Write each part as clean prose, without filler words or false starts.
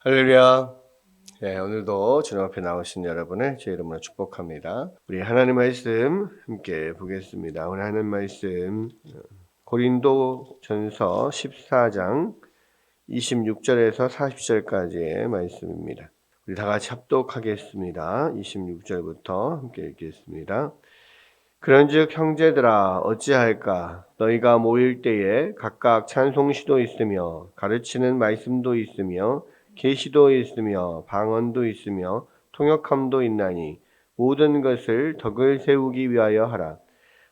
할렐루야. 네, 오늘도 주님 앞에 나오신 여러분을 제 이름으로 축복합니다. 우리 하나님 말씀 함께 보겠습니다. 오늘 하나님 말씀 고린도전서 14장 26절에서 40절까지의 말씀입니다. 우리 다 같이 합독하겠습니다. 26절부터 함께 읽겠습니다. 그런즉 형제들아 어찌할까 너희가 모일 때에 각각 찬송시도 있으며 가르치는 말씀도 있으며 계시도 있으며 방언도 있으며 통역함도 있나니 모든 것을 덕을 세우기 위하여 하라.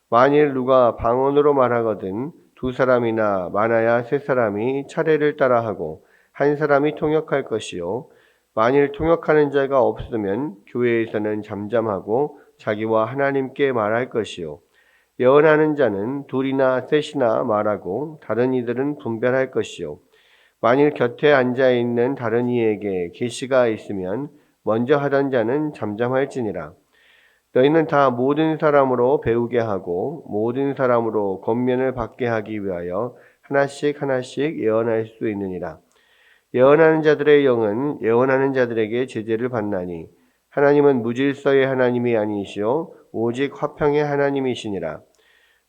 만일 누가 방언으로 말하거든 두 사람이나 많아야 세 사람이 차례를 따라하고 한 사람이 통역할 것이요 만일 통역하는 자가 없으면 교회에서는 잠잠하고 자기와 하나님께 말할 것이요 예언하는 자는 둘이나 셋이나 말하고 다른 이들은 분별할 것이요 만일 곁에 앉아 있는 다른 이에게 계시가 있으면 먼저 하던 자는 잠잠할지니라. 너희는 다 모든 사람으로 배우게 하고 모든 사람으로 권면을 받게 하기 위하여 하나씩 하나씩 예언할 수 있느니라. 예언하는 자들의 영은 예언하는 자들에게 제재를 받나니 하나님은 무질서의 하나님이 아니시오 오직 화평의 하나님이시니라.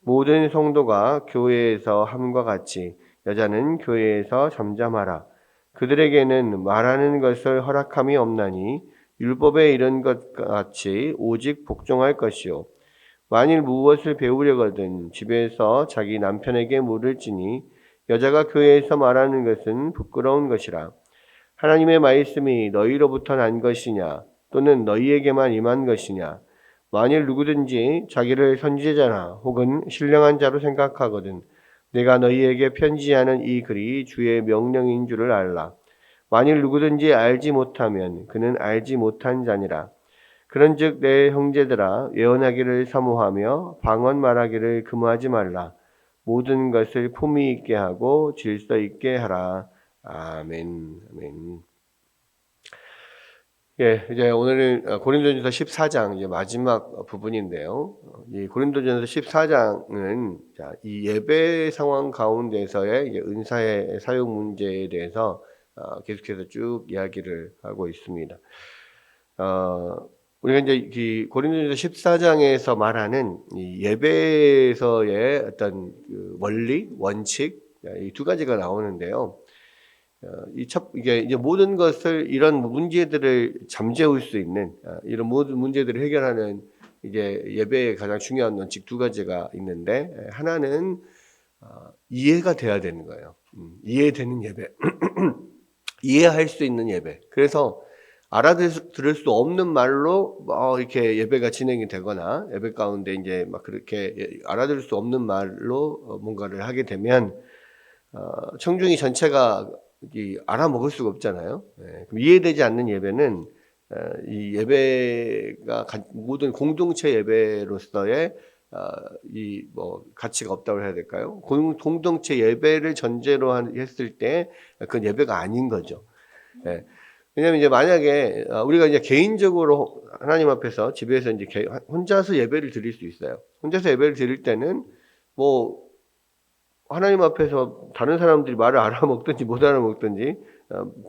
모든 성도가 교회에서 함과 같이 여자는 교회에서 잠잠하라. 그들에게는 말하는 것을 허락함이 없나니 율법에 이른 것 같이 오직 복종할 것이요 만일 무엇을 배우려거든 집에서 자기 남편에게 물을지니 여자가 교회에서 말하는 것은 부끄러운 것이라. 하나님의 말씀이 너희로부터 난 것이냐 또는 너희에게만 임한 것이냐. 만일 누구든지 자기를 선지자나 혹은 신령한 자로 생각하거든 내가 너희에게 편지하는 이 글이 주의 명령인 줄을 알라. 만일 누구든지 알지 못하면 그는 알지 못한 자니라. 그런즉 내 형제들아 예언하기를 사모하며 방언 말하기를 금하지 말라. 모든 것을 품위 있게 하고 질서 있게 하라. 아멘. 아멘. 예, 이제 오늘은 고린도전서 14장 이제 마지막 부분인데요. 이 고린도전서 14장은 이 예배 상황 가운데서의 이제 은사의 사용 문제에 대해서 계속해서 쭉 이야기를 하고 있습니다. 우리가 이제 이 고린도전서 14장에서 말하는 이 예배에서의 어떤 그 원리, 원칙 이 두 가지가 나오는데요. 이게 이제 모든 것을 이런 문제들을 잠재울 수 있는 이런 모든 문제들을 해결하는 이제 예배의 가장 중요한 원칙 두 가지가 있는데 하나는 이해가 돼야 되는 거예요. 이해되는 예배, 이해할 수 있는 예배. 그래서 알아들을 수 없는 말로 이렇게 예배가 진행이 되거나 예배 가운데 이제 막 그렇게 알아들을 수 없는 말로 뭔가를 하게 되면 청중이 전체가 알아먹을 수가 없잖아요. 그럼 이해되지 않는 예배는 이 예배가 모든 공동체 예배로서의 이 가치가 없다고 해야 될까요? 공동체 예배를 전제로 했을 때 그건 예배가 아닌 거죠. 왜냐하면 이제 만약에 우리가 이제 개인적으로 하나님 앞에서 집에서 이제 혼자서 예배를 드릴 수 있어요. 혼자서 예배를 드릴 때는 뭐 하나님 앞에서 다른 사람들이 말을 알아먹든지 못 알아먹든지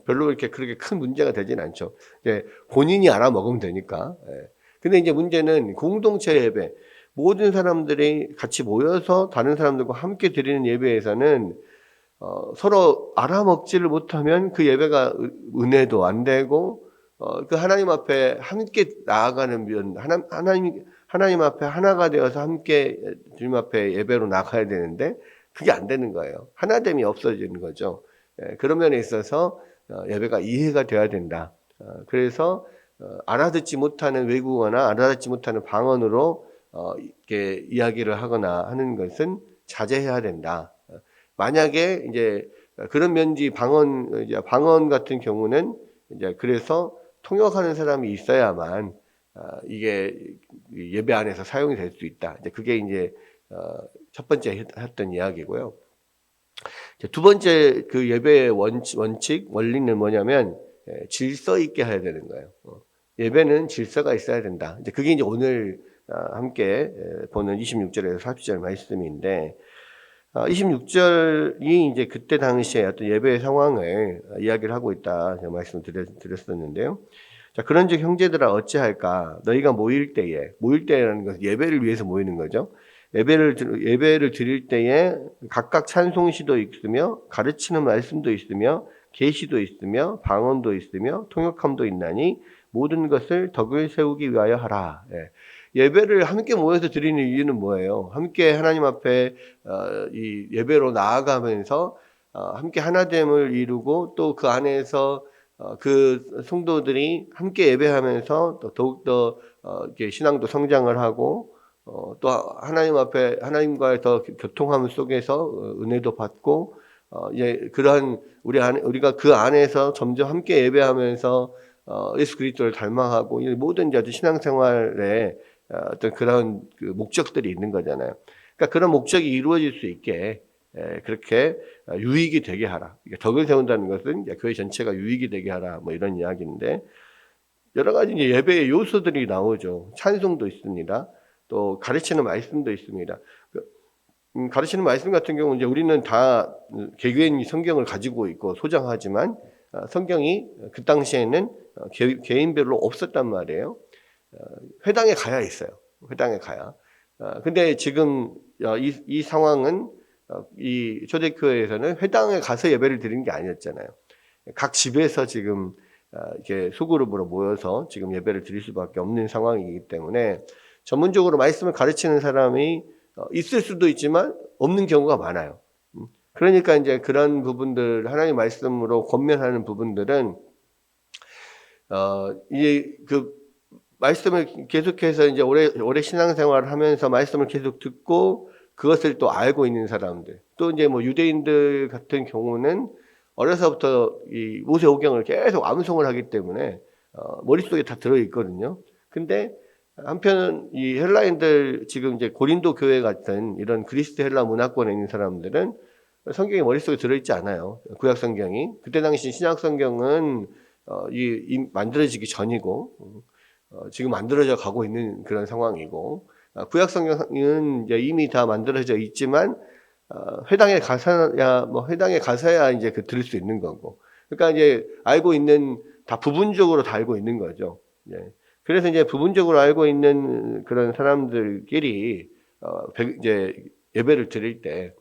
별로 이렇게 그렇게 큰 문제가 되진 않죠. 이제 본인이 알아먹으면 되니까. 근데 이제 문제는 공동체 예배, 모든 사람들이 같이 모여서 다른 사람들과 함께 드리는 예배에서는 서로 알아먹지를 못하면 그 예배가 은혜도 안 되고 그 하나님 앞에 함께 나아가는 면 하나님 앞에 하나가 되어서 함께 주님 앞에 예배로 나가야 되는데 그게 안 되는 거예요. 하나됨이 없어지는 거죠. 그런 면에 있어서 예배가 이해가 돼야 된다. 그래서 알아듣지 못하는 외국어나 알아듣지 못하는 방언으로 이렇게 이야기를 하거나 하는 것은 자제해야 된다. 만약에 이제 그런 면지 방언 같은 경우는 이제 그래서 통역하는 사람이 있어야만 이게 예배 안에서 사용이 될 수 있다. 이제 그게 이제 첫 번째 했던 이야기고요. 두 번째 그 예배의 원칙, 원리는 뭐냐면 질서 있게 해야 되는 거예요. 예배는 질서가 있어야 된다. 이제 그게 이제 오늘 함께 보는 26절에서 40절 말씀인데 26절이 이제 그때 당시에 어떤 예배의 상황을 이야기를 하고 있다. 제가 말씀을 드렸었는데요. 자, 그런즉 형제들아 어찌할까? 너희가 모일 때라는 것은 예배를 위해서 모이는 거죠. 예배를 드릴 때에 각각 찬송시도 있으며 가르치는 말씀도 있으며 계시도 있으며 방언도 있으며 통역함도 있나니 모든 것을 덕을 세우기 위하여 하라. 예배를 함께 모여서 드리는 이유는 뭐예요? 함께 하나님 앞에 이 예배로 나아가면서 함께 하나됨을 이루고 또 그 안에서 그 성도들이 함께 예배하면서 또 더욱더 이렇게 신앙도 성장을 하고 또 하나님 앞에 하나님과의 더 교통함 속에서 은혜도 받고 이제 그러한 우리가 그 안에서 점점 함께 예배하면서 예수 그리스도를 닮아가고 이 모든 이제 신앙생활에 어떤 그런 그 목적들이 있는 거잖아요. 그러니까 그런 목적이 이루어질 수 있게 그렇게 유익이 되게 하라. 덕을 세운다는 것은 교회 전체가 유익이 되게 하라. 뭐 이런 이야기인데 여러 가지 이제 예배의 요소들이 나오죠. 찬송도 있습니다. 또 가르치는 말씀도 있습니다. 가르치는 말씀 같은 경우는 이제 우리는 다 개개인이 성경을 가지고 있고 소장하지만 성경이 그 당시에는 개인별로 없었단 말이에요. 회당에 가야 있어요. 회당에 가야. 근데 지금 이 상황은 이 초대교회에서는 회당에 가서 예배를 드리는 게 아니었잖아요. 각 집에서 지금 이렇게 소그룹으로 모여서 지금 예배를 드릴 수밖에 없는 상황이기 때문에 전문적으로 말씀을 가르치는 사람이 있을 수도 있지만 없는 경우가 많아요. 그러니까 이제 그런 부분들 하나님 말씀으로 권면하는 부분들은 이제 그 말씀을 계속해서 이제 오래 신앙생활을 하면서 말씀을 계속 듣고 그것을 또 알고 있는 사람들 또 이제 뭐 유대인들 같은 경우는 어려서부터 이 모세오경을 계속 암송을 하기 때문에 머릿속에 다 들어 있거든요. 근데 한편 이 헬라인들 지금 이제 고린도 교회 같은 이런 그리스 헬라 문화권에 있는 사람들은 성경이 머릿속에 들어있지 않아요. 구약 성경이 그때 당시 신약 성경은 만들어지기 전이고 지금 만들어져 가고 있는 그런 상황이고 구약 성경은 이제 이미 다 만들어져 있지만 회당에 가서야 이제 들을 수 있는 거고 그러니까 이제 알고 있는 다 부분적으로 다 알고 있는 거죠. 그래서 이제 부분적으로 알고 있는 그런 사람들끼리 이제 예배를 드릴 때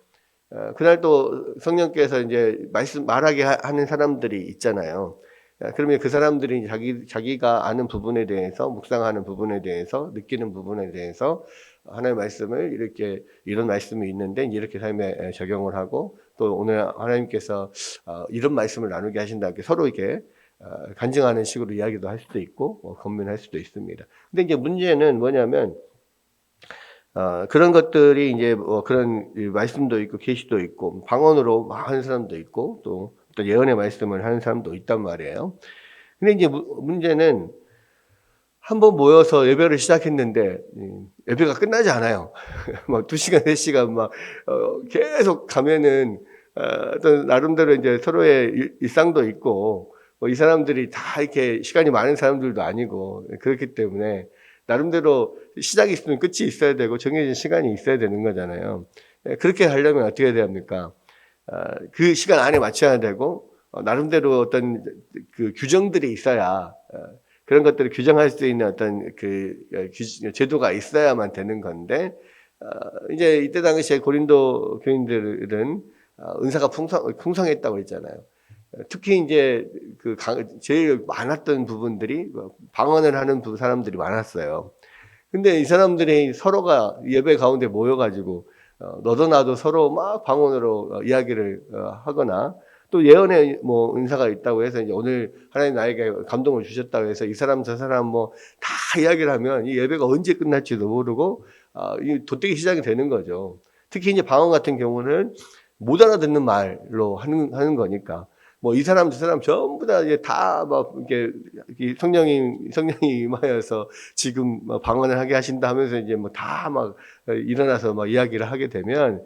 그날 또 성령께서 이제 말하게 하는 사람들이 있잖아요. 그러면 그 사람들이 자기가 아는 부분에 대해서 묵상하는 부분에 대해서 느끼는 부분에 대해서 하나님의 말씀을 이런 말씀이 있는데 이렇게 삶에 적용을 하고 또 오늘 하나님께서 이런 말씀을 나누게 하신다 이렇게 서로 이렇게 간증하는 식으로 이야기도 할 수도 있고 권면할 수도 있습니다. 근데 이제 문제는 뭐냐면 그런 것들이 이제 그런 말씀도 있고 계시도 있고 방언으로 하는 사람도 있고 또 예언의 말씀을 하는 사람도 있단 말이에요. 근데 이제 문제는 한번 모여서 예배를 시작했는데 예배가 끝나지 않아요. 막 2시간, 3시간 막 계속 가면은 어떤 나름대로 이제 서로의 일상도 있고 이 사람들이 다 이렇게 시간이 많은 사람들도 아니고 그렇기 때문에 나름대로 시작이 있으면 끝이 있어야 되고 정해진 시간이 있어야 되는 거잖아요. 그렇게 하려면 어떻게 해야 됩니까? 그 시간 안에 맞춰야 되고 나름대로 어떤 그 규정들이 있어야 그런 것들을 규정할 수 있는 어떤 그 제도가 있어야만 되는 건데 이제 이때 당시에 고린도 교인들은 은사가 풍성했다고 했잖아요. 특히 이제 제일 많았던 부분들이 방언을 하는 사람들이 많았어요. 근데 이 사람들이 서로가 예배 가운데 모여가지고 너도 나도 서로 막 방언으로 이야기를 하거나 또 예언의 뭐 은사가 있다고 해서 이제 오늘 하나님 나에게 감동을 주셨다고 해서 이 사람 저 사람 뭐 다 이야기를 하면 이 예배가 언제 끝날지도 모르고 이 도떼기 시작이 되는 거죠. 특히 이제 방언 같은 경우는 못 알아듣는 말로 하는 거니까. 뭐 이 사람 저 사람 전부 다 이제 다 막 이렇게 성령이 임하여서 지금 방언을 하게 하신다 하면서 이제 뭐 다 막 일어나서 막 이야기를 하게 되면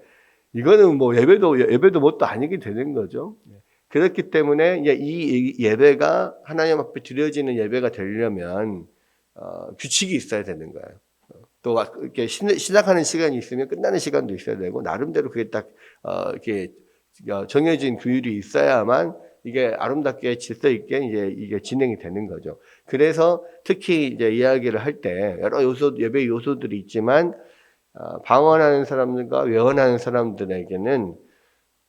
이거는 뭐 예배도 뭣도 아니게 되는 거죠. 그렇기 때문에 이제 이 예배가 하나님 앞에 드려지는 예배가 되려면 규칙이 있어야 되는 거예요. 또 이렇게 시작하는 시간이 있으면 끝나는 시간도 있어야 되고 나름대로 그게 딱 이렇게 정해진 규율이 있어야만 이게 아름답게 질서 있게 이제 이게 진행이 되는 거죠. 그래서 특히 이제 이야기를 할 때 여러 예배 요소들이 있지만 방언하는 사람들과 외언하는 사람들에게는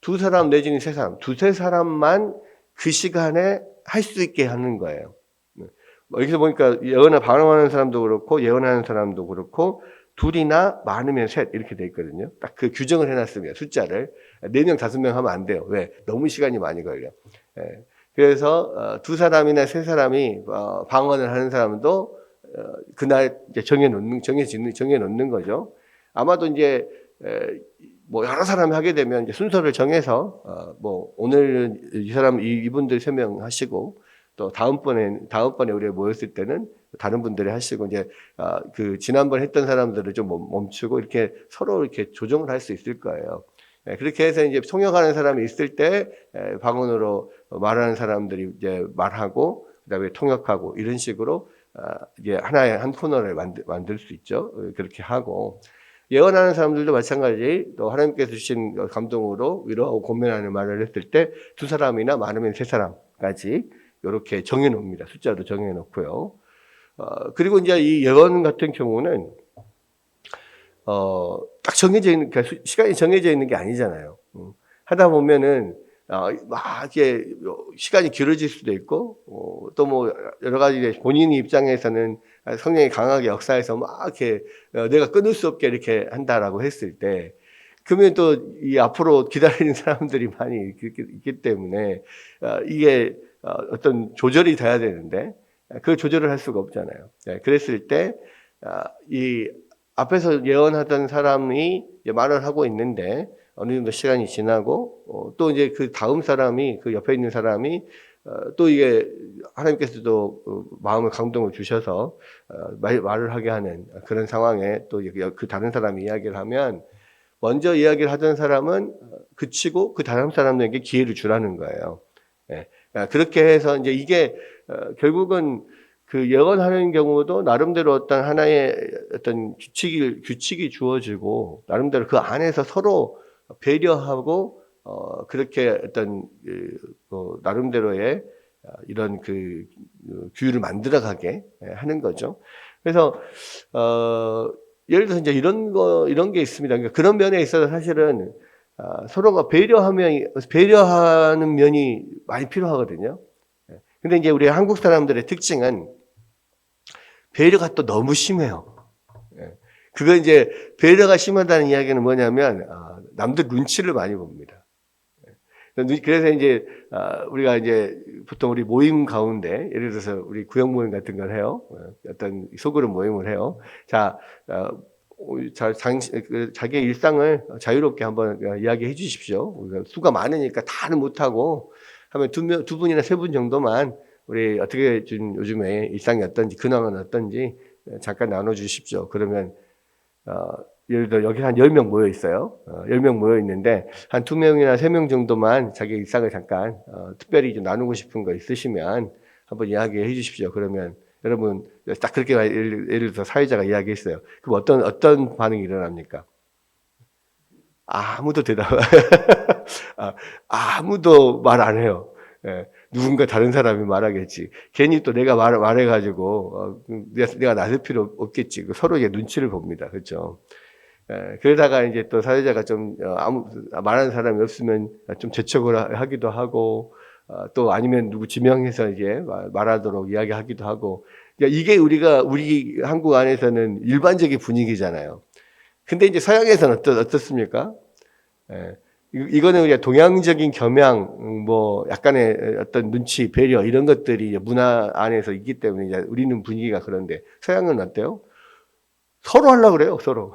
두 사람 내지는 세 사람, 두세 사람만 그 시간에 할 수 있게 하는 거예요. 여기서 보니까 방언하는 사람도 그렇고 예언하는 사람도 그렇고 둘이나 많으면 셋 이렇게 돼 있거든요. 딱 그 규정을 해놨습니다. 숫자를 4명, 5명 하면 안 돼요. 왜? 너무 시간이 많이 걸려. 그래서 두 사람이나 세 사람이 방언을 하는 사람도 그날 이제 정해놓는 거죠. 아마도 이제 뭐 여러 사람이 하게 되면 이제 순서를 정해서 뭐 오늘은 이분들 3명 하시고 또 다음번에 우리가 모였을 때는 다른 분들이 하시고 이제 그 지난번 했던 사람들을 좀 멈추고 이렇게 서로 이렇게 조정을 할 수 있을 거예요. 그렇게 해서 이제 통역하는 사람이 있을 때 방언으로 말하는 사람들이 이제 말하고 그다음에 통역하고 이런 식으로 이게 하나의 한 코너를 만들 수 있죠. 그렇게 하고 예언하는 사람들도 마찬가지 또 하나님께서 주신 감동으로 위로하고 권면하는 말을 했을 때 두 사람이나 많으면 세 사람까지 이렇게 정해놓습니다. 숫자도 정해놓고요. 그리고 이제 이 예언 같은 경우는 딱 정해져 있는, 그러니까 시간이 정해져 있는 게 아니잖아요. 하다 보면은 막 이게 시간이 길어질 수도 있고 또 뭐 여러 가지 본인 입장에서는 성령이 강하게 역사해서 막 이렇게 내가 끊을 수 없게 이렇게 한다라고 했을 때 그러면 또 이 앞으로 기다리는 사람들이 많이 있기 때문에 이게 어떤 조절이 돼야 되는데 그 조절을 할 수가 없잖아요. 그랬을 때 이 앞에서 예언하던 사람이 말을 하고 있는데 어느 정도 시간이 지나고 또 이제 그 다음 사람이 그 옆에 있는 사람이 또 이게 하나님께서도 마음을 감동을 주셔서 말을 하게 하는 그런 상황에 또 그 다른 사람이 이야기를 하면 먼저 이야기를 하던 사람은 그치고 그 다른 사람에게 기회를 주라는 거예요. 그렇게 해서 이제 이게 결국은 그 예언하는 경우도 나름대로 어떤 하나의 어떤 규칙이 주어지고 나름대로 그 안에서 서로 배려하고 그렇게 어떤 나름대로의 이런 그 규율을 만들어가게 하는 거죠. 그래서 예를 들어서 이제 이런 게 있습니다. 그러니까 그런 면에 있어서 사실은 서로가 배려하는 면이 많이 필요하거든요. 근데 이제 우리 한국 사람들의 특징은 배려가 또 너무 심해요. 그거 이제 배려가 심하다는 이야기는 뭐냐면 남들 눈치를 많이 봅니다. 그래서 이제 우리가 이제 보통 우리 모임 가운데 예를 들어서 우리 구역 모임 같은 걸 해요. 어떤 소그룹 모임을 해요. 자, 자기의 일상을 자유롭게 한번 이야기해 주십시오. 우리가 수가 많으니까 다는 못하고 하면 두 분이나 세 분 정도만 우리 어떻게 요즘에 일상이 어떤지 근황은 어떤지 잠깐 나눠주십시오. 그러면 예를 들어 여기 한 10명 모여 있어요. 10명 모여 있는데 한 2명이나 3명 정도만 자기 일상을 잠깐 특별히 좀 나누고 싶은 거 있으시면 한번 이야기해 주십시오. 그러면 여러분 딱 그렇게 예를 들어 사회자가 이야기했어요. 그럼 어떤 반응이 일어납니까? 아무도 아무도 말 안 해요. 누군가 다른 사람이 말하겠지. 괜히 또 내가 말해가지고 내가 나설 필요 없겠지. 서로 이제 눈치를 봅니다. 그렇죠? 그러다가 이제 또 사회자가 좀 말하는 사람이 없으면 좀 재촉을 하기도 하고 또 아니면 누구 지명해서 이제 말하도록 이야기하기도 하고. 그러니까 이게 우리 한국 안에서는 일반적인 분위기잖아요. 근데 이제 서양에서는 어떻습니까? 이거는 우리가 동양적인 겸양, 뭐 약간의 어떤 눈치, 배려 이런 것들이 문화 안에서 있기 때문에 이제 우리는 분위기가 그런데 서양은 어때요? 서로 하려고 그래요, 서로.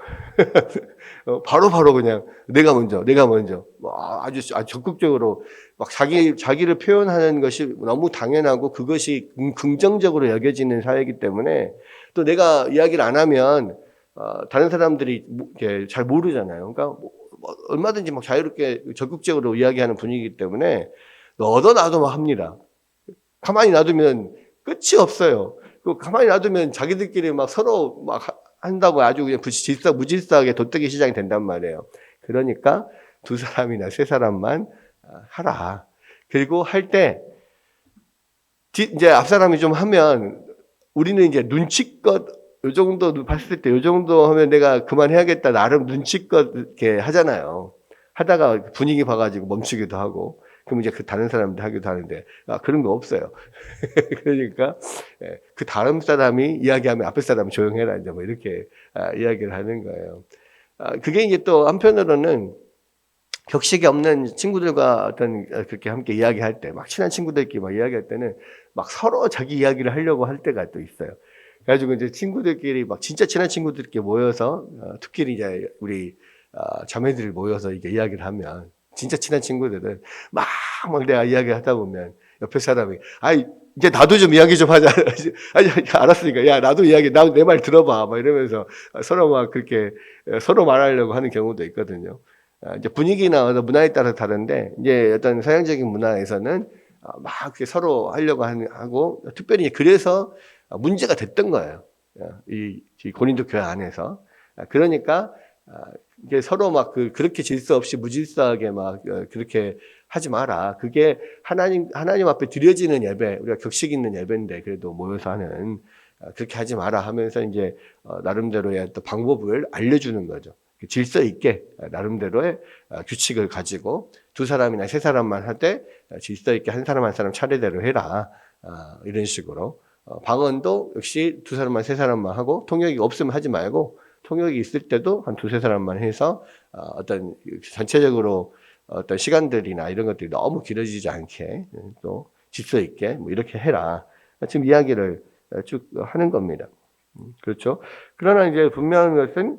바로 그냥 내가 먼저. 아주 적극적으로 막 자기를 표현하는 것이 너무 당연하고 그것이 긍정적으로 여겨지는 사회이기 때문에 또 내가 이야기를 안 하면 다른 사람들이 잘 모르잖아요. 그러니까 얼마든지 막 자유롭게 적극적으로 이야기하는 분위기이기 때문에 너도 나도 막 합니다. 가만히 놔두면 끝이 없어요. 가만히 놔두면 자기들끼리 막 서로 막 한다고 아주 그냥 무질서하게 도덕이 시작이 된단 말이에요. 그러니까 두 사람이나 세 사람만 하라. 그리고 할 때 이제 앞 사람이 좀 하면 우리는 이제 눈치껏 요 정도 봤을 때 요 정도 하면 내가 그만해야겠다 나름 눈치껏 이렇게 하잖아요. 하다가 분위기 봐가지고 멈추기도 하고 그럼 이제 그 다른 사람들 하기도 하는데 그런 거 없어요. 그러니까 그 다른 사람이 이야기하면 앞에 사람 조용해라 이제 뭐 이렇게 이야기를 하는 거예요. 그게 이제 또 한편으로는 격식이 없는 친구들과 어떤 그렇게 함께 이야기할 때, 막 친한 친구들끼리 막 이야기할 때는 막 서로 자기 이야기를 하려고 할 때가 또 있어요. 그래가지고 이제 친구들끼리 막 진짜 친한 친구들끼리 모여서 특히 이제 우리 자매들이 모여서 이게 이야기를 하면 진짜 친한 친구들은 막 내가 이야기 하다 보면 옆에 사람이 이제 나도 좀 이야기 좀 하자. 아니 알았으니까 야 나도 이야기 나도 내 말 들어봐. 막 이러면서 서로 막 그렇게 서로 말하려고 하는 경우도 있거든요. 이제 분위기나 문화에 따라 다른데 이제 어떤 서양적인 문화에서는 막 이렇게 서로 하려고 하고 특별히 그래서 문제가 됐던 거예요. 이 고린도 교회 안에서. 그러니까 이게 서로 막 그렇게 질서 없이 무질서하게 막 그렇게 하지 마라. 그게 하나님 앞에 드려지는 예배, 우리가 격식 있는 예배인데 그래도 모여서 하는 그렇게 하지 마라 하면서 이제 나름대로의 또 방법을 알려주는 거죠. 질서 있게 나름대로의 규칙을 가지고 두 사람이나 세 사람만 할 때 질서 있게 한 사람 한 사람 차례대로 해라. 이런 식으로. 방언도 역시 두 사람만 세 사람만 하고 통역이 없으면 하지 말고 통역이 있을 때도 한 두세 사람만 해서 어떤 전체적으로 어떤 시간들이나 이런 것들이 너무 길어지지 않게 또 질서 있게 뭐 이렇게 해라. 지금 이야기를 쭉 하는 겁니다. 그렇죠. 그러나 이제 분명한 것은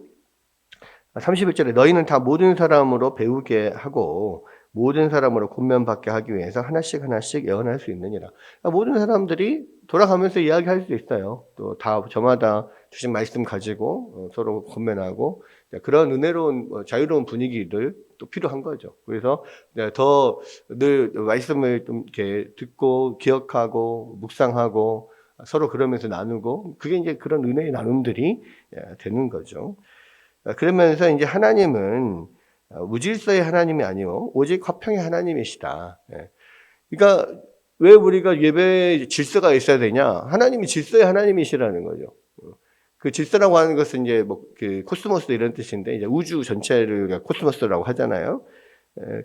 31절에 너희는 다 모든 사람으로 배우게 하고 모든 사람으로 권면받게 하기 위해서 하나씩 예언할 수 있느니라. 모든 사람들이 돌아가면서 이야기할 수 있어요. 또 다 저마다 주신 말씀 가지고 서로 권면하고 그런 은혜로운 자유로운 분위기들 또 필요한 거죠. 그래서 더 늘 말씀을 좀 이렇게 듣고 기억하고 묵상하고 서로 그러면서 나누고 그게 이제 그런 은혜의 나눔들이 되는 거죠. 그러면서 이제 하나님은 무질서의 하나님이 아니요 오직 화평의 하나님이시다. 그러니까 왜 우리가 예배에 질서가 있어야 되냐? 하나님이 질서의 하나님이시라는 거죠. 그 질서라고 하는 것은 이제 그 코스모스 이런 뜻인데 이제 우주 전체를 우리가 코스모스라고 하잖아요.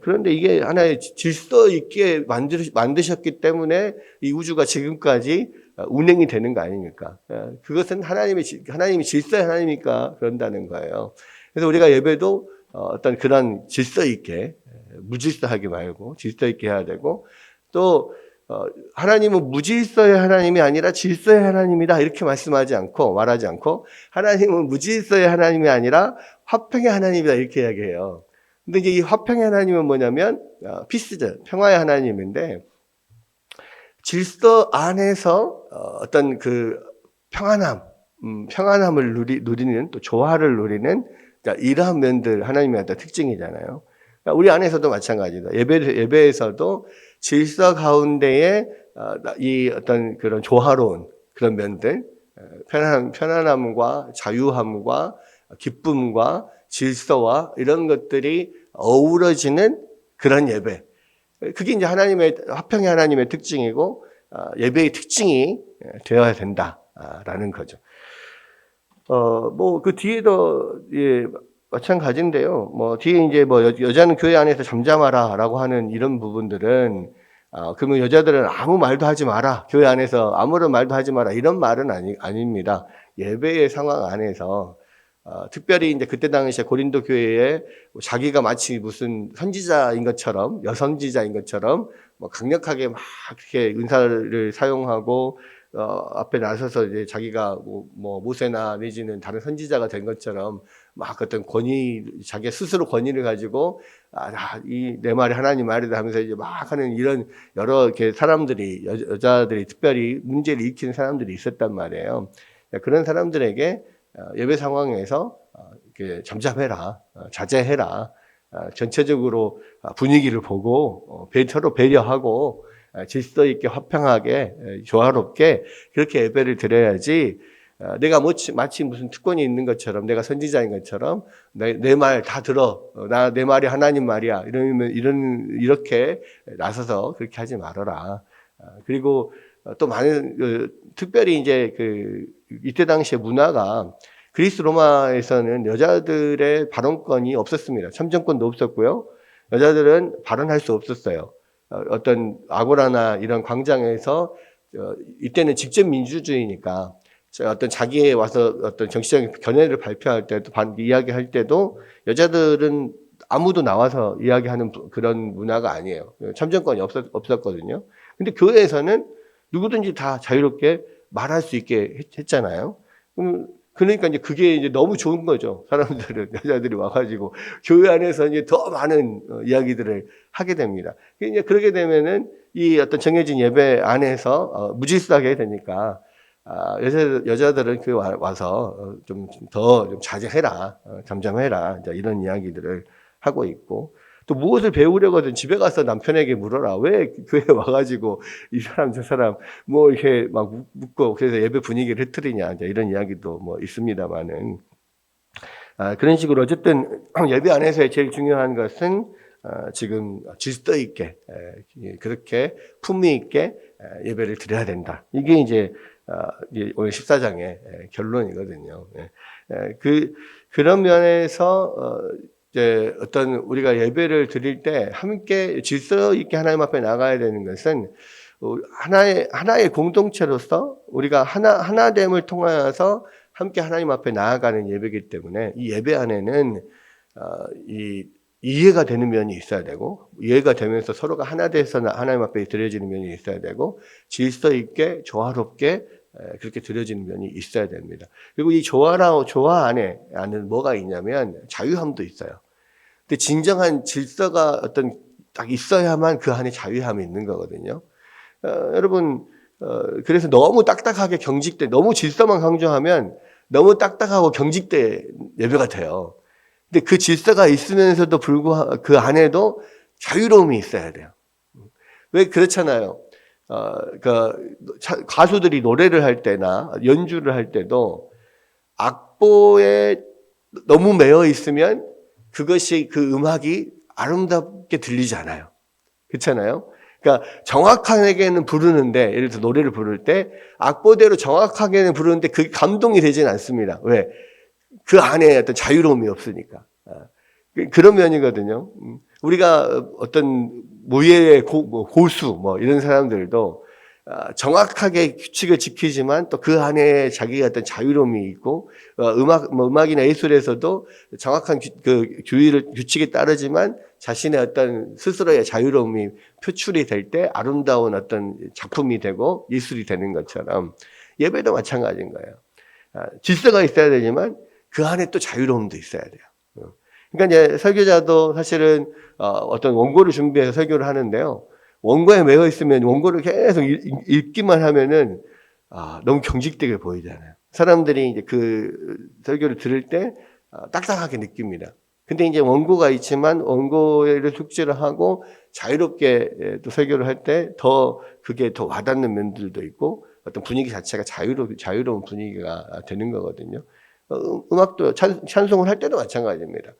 그런데 이게 하나의 질서 있게 만드셨기 때문에 이 우주가 지금까지 운행이 되는 거 아닙니까? 그것은 하나님이 질서의 하나님이니까 그런다는 거예요. 그래서 우리가 예배도 어떤 그런 질서 있게 무질서하게 말고 질서 있게 해야 되고 또 하나님은 무질서의 하나님이 아니라 질서의 하나님이다 이렇게 말하지 않고 하나님은 무질서의 하나님이 아니라 화평의 하나님이다 이렇게 이야기해요. 근데 이제 이 화평의 하나님은 뭐냐면 피스드 평화의 하나님인데 질서 안에서 어떤 그 평안함을 누리는 또 조화를 누리는 이러한 면들 하나님의 어떤 특징이잖아요. 우리 안에서도 마찬가지다. 예배에서도 질서 가운데에 이 어떤 그런 조화로운 그런 면들, 편안함과 자유함과 기쁨과 질서와 이런 것들이 어우러지는 그런 예배. 그게 이제 화평의 하나님의 특징이고, 예배의 특징이 되어야 된다라는 거죠. 그 뒤에도, 예, 마찬가지인데요. 뒤에 이제 여자는 교회 안에서 잠잠하라 라고 하는 이런 부분들은, 그러면 여자들은 아무 말도 하지 마라. 교회 안에서 아무런 말도 하지 마라. 이런 말은 아닙니다. 예배의 상황 안에서, 특별히 이제 그때 당시에 고린도 교회에 자기가 마치 무슨 선지자인 것처럼, 여선지자인 것처럼, 강력하게 막 이렇게 은사를 사용하고, 앞에 나서서 이제 자기가 모세나 내지는 다른 선지자가 된 것처럼 막 어떤 자기 스스로 권위를 가지고 내 말이 하나님 말이다 하면서 이제 막 하는 이런 여러 이렇게 사람들이 여자들이 특별히 문제를 일으키는 사람들이 있었단 말이에요. 그런 사람들에게 예배 상황에서 이렇게 잠잠해라, 자제해라, 전체적으로 분위기를 보고 서로 배려하고 질서 있게 화평하게 조화롭게 그렇게 예배를 드려야지 내가 마치 무슨 특권이 있는 것처럼, 내가 선지자인 것처럼 내 말 다 들어. 내 말이 하나님 말이야. 이렇게 나서서 그렇게 하지 말아라. 그리고 또 많은 특별히 이제 이때 당시의 문화가 그리스 로마에서는 여자들의 발언권이 없었습니다. 참정권도 없었고요. 여자들은 발언할 수 없었어요. 어떤 아고라나 이런 광장에서 이때는 직접 민주주의니까 어떤 자기의 와서 어떤 정치적인 견해를 발표할 때도 이야기할 때도 여자들은 아무도 나와서 이야기하는 그런 문화가 아니에요. 참정권이 없었거든요. 근데 교회에서는 누구든지 다 자유롭게 말할 수 있게 했잖아요. 그러니까 이제 그게 이제 너무 좋은 거죠. 사람들은, 여자들이 와가지고 교회 안에서 이제 더 많은 이야기들을 하게 됩니다. 이제 그러게 되면은 이 어떤 정해진 예배 안에서 무질서하게 되니까 여자들은 와서 좀 자제해라, 잠잠해라, 이제 이런 이야기들을 하고 있고, 또 무엇을 배우려거든 집에 가서 남편에게 물어라. 왜 교회에 와가지고 이 사람 저 사람 뭐 이렇게 막 묻고 그래서 예배 분위기를 흐트리냐, 이제 이런 이야기도 뭐 있습니다만은, 그런 식으로 어쨌든 예배 안에서의 제일 중요한 것은 지금 질서 있게 그렇게 품위 있게 예배를 드려야 된다. 이게 이제 오늘 14장의 결론이거든요. 그런 면에서 이제 어떤 우리가 예배를 드릴 때 함께 질서 있게 하나님 앞에 나가야 되는 것은 하나의 공동체로서 우리가 하나됨을 통하여서 함께 하나님 앞에 나아가는 예배이기 때문에 이 예배 안에는 이해가 되는 면이 있어야 되고, 이해가 되면서 서로가 하나 돼서 하나님 앞에 드려지는 면이 있어야 되고, 질서 있게 조화롭게 그렇게 드려지는 면이 있어야 됩니다. 그리고 이 조화 안에는 뭐가 있냐면 자유함도 있어요. 근데 진정한 질서가 딱 있어야만 그 안에 자유함이 있는 거거든요. 여러분, 그래서 너무 딱딱하게 너무 질서만 강조하면 너무 딱딱하고 경직된 예배가 돼요. 근데 그 질서가 있으면서도 불구하고 그 안에도 자유로움이 있어야 돼요. 왜 그렇잖아요. 가수들이 노래를 할 때나 연주를 할 때도 악보에 너무 매여 있으면 그것이 그 음악이 아름답게 들리지 않아요. 그렇잖아요. 그러니까 정확하게는 부르는데, 예를 들어 노래를 부를 때 악보대로 정확하게는 부르는데 그게 감동이 되지는 않습니다. 왜? 그 안에 어떤 자유로움이 없으니까. 그런 면이거든요. 우리가 어떤 모예의 고수 이런 사람들도 정확하게 규칙을 지키지만 또 그 안에 자기가 어떤 자유로움이 있고, 음악이나 예술에서도 정확한 규칙에 따르지만 자신의 어떤 스스로의 자유로움이 표출이 될 때 아름다운 어떤 작품이 되고 예술이 되는 것처럼 예배도 마찬가지인 거예요. 질서가 있어야 되지만 그 안에 또 자유로움도 있어야 돼요. 그러니까 이제 설교자도 사실은 어떤 원고를 준비해서 설교를 하는데요. 원고에 매여 있으면 원고를 계속 읽기만 하면은 너무 경직되게 보이잖아요. 사람들이 이제 그 설교를 들을 때 딱딱하게 느낍니다. 근데 이제 원고가 있지만 원고를 숙지를 하고 자유롭게 또 설교를 할 때 그게 더 와닿는 면들도 있고 어떤 분위기 자체가 자유로운 분위기가 되는 거거든요. 음악도 찬송을 할 때도 마찬가지입니다.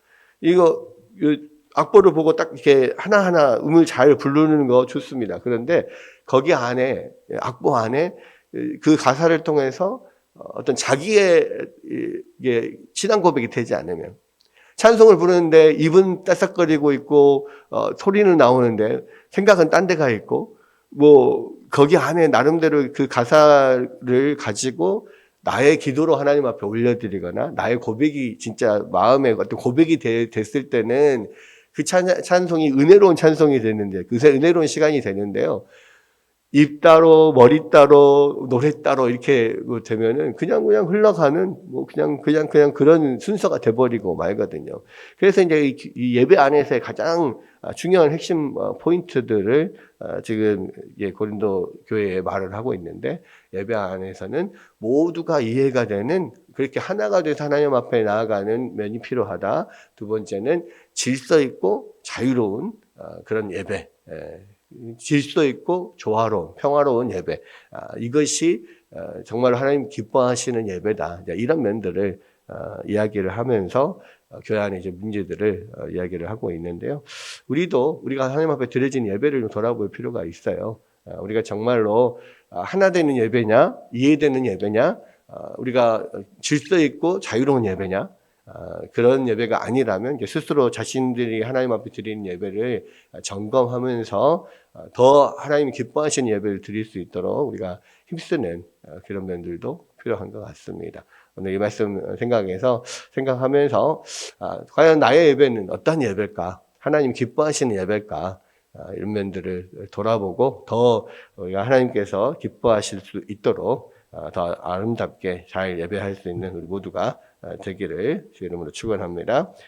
악보를 보고 딱 이렇게 하나하나 음을 잘 부르는 거 좋습니다. 그런데 거기 안에, 악보 안에 그 가사를 통해서 어떤 자기의 신앙 고백이 되지 않으면, 찬송을 부르는데 입은 따싹거리고 있고 소리는 나오는데 생각은 딴 데 가 있고, 거기 안에 나름대로 그 가사를 가지고 나의 기도로 하나님 앞에 올려드리거나 나의 고백이 진짜 마음의 어떤 고백이 됐을 때는 그 찬송이 은혜로운 찬송이 되는데, 그새 은혜로운 시간이 되는데요. 입 따로 머리 따로 노래 따로 이렇게 되면은 그냥 흘러가는 그냥 그런 순서가 돼버리고 말거든요. 그래서 이제 이 예배 안에서의 가장 중요한 핵심 포인트들을 지금 고린도 교회에 말을 하고 있는데, 예배 안에서는 모두가 이해가 되는, 그렇게 하나가 돼서 하나님 앞에 나아가는 면이 필요하다. 두 번째는 질서 있고 자유로운 그런 예배. 질서 있고 조화로운 평화로운 예배, 이것이 정말 하나님 기뻐하시는 예배다. 이런 면들을 이야기를 하면서 교회 안에 이제 문제들을 이야기를 하고 있는데요. 우리가 하나님 앞에 드려진 예배를 좀 돌아볼 필요가 있어요. 우리가 정말로 하나 되는 예배냐, 이해되는 예배냐, 우리가 질서 있고 자유로운 예배냐, 그런 예배가 아니라면 스스로 자신들이 하나님 앞에 드리는 예배를 점검하면서 더 하나님이 기뻐하시는 예배를 드릴 수 있도록 우리가 힘쓰는 그런 면들도 필요한 것 같습니다. 오늘 이 말씀 생각하면서 과연 나의 예배는 어떤 예배일까? 하나님 기뻐하시는 예배일까? 이런 면들을 돌아보고 더 우리가 하나님께서 기뻐하실 수 있도록 더 아름답게 잘 예배할 수 있는 우리 모두가 되기를 주의 이름으로 축원합니다.